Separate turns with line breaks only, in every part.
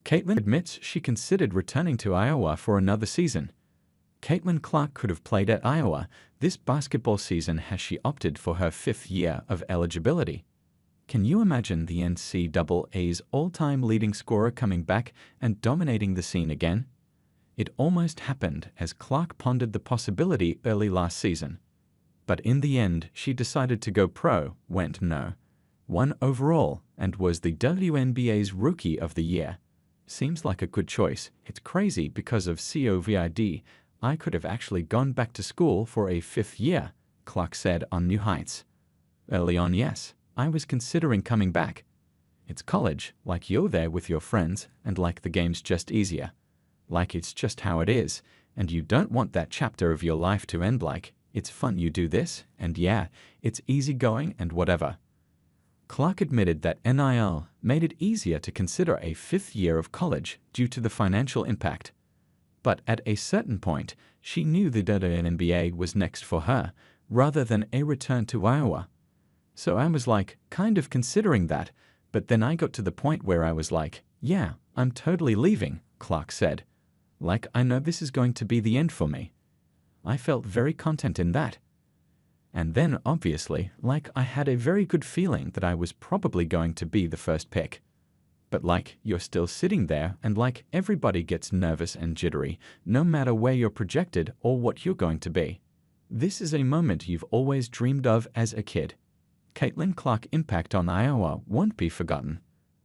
Caitlin admits she considered returning to Iowa for another season. Caitlin Clark could have played at Iowa this basketball season as she opted for her 5th year of eligibility. Can you imagine the NCAA's all-time leading scorer coming back and dominating the scene again? It almost happened as Clark pondered the possibility early last season. But in the end, she decided to go pro, went no. 1 overall, and was the WNBA's Rookie of the Year. Seems like a good choice. It's crazy because of COVID. I could have actually gone back to school for a 5th year, Clark said on New Heights. Early on, yes, I was considering coming back. It's college, like you're there with your friends, and like the game's just easier. Like it's just how it is, and you don't want that chapter of your life to end like, it's fun you do this, and yeah, it's easygoing and whatever. Clark admitted that NIL made it easier to consider a 5th year of college due to the financial impact. But at a certain point, she knew the WNBA was next for her, rather than a return to Iowa. So I was like, kind of considering that, but then I got to the point where I was like, yeah, I'm totally leaving, Clark said. Like, I know this is going to be the end for me. I felt very content in that. And then, obviously, like I had a very good feeling that I was probably going to be the first pick. But like, you're still sitting there and like everybody gets nervous and jittery, no matter where you're projected or what you're going to be. This is a moment you've always dreamed of as a kid. Caitlin Clark's impact on Iowa won't be forgotten.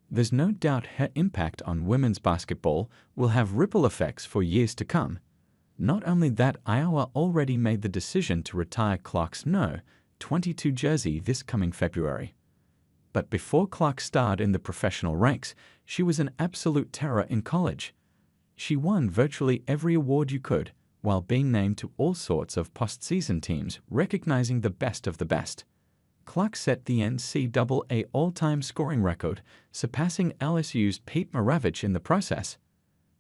There's no doubt her impact on women's basketball will have ripple effects for years to come. Not only that, Iowa already made the decision to retire Clark's No. 22 jersey this coming February. But before Clark started in the professional ranks, she was an absolute terror in college. She won virtually every award you could, while being named to all sorts of postseason teams recognizing the best of the best. Clark set the NCAA all-time scoring record, surpassing LSU's Pete Maravich in the process.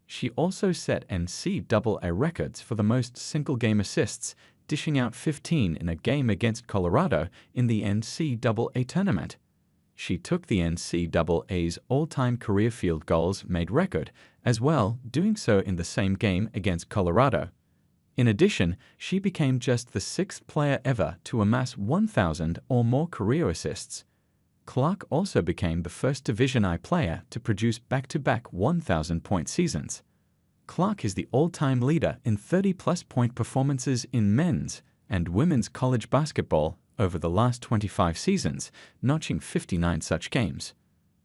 She also set NCAA records for the most single-game assists, dishing out 15 in a game against Colorado in the NCAA tournament. She took the NCAA's all-time career field goals made record as well, doing so in the same game against Colorado. In addition, she became just the 6th player ever to amass 1,000 or more career assists. Clark also became the first Division I player to produce back-to-back 1,000-point seasons. Clark is the all-time leader in 30-plus point performances in men's and women's college basketball over the last 25 seasons, notching 59 such games.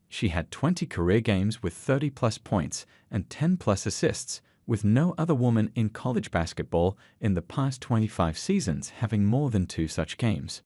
She had 20 career games with 30-plus points and 10-plus assists, with no other woman in college basketball in the past 25 seasons having more than 2 such games.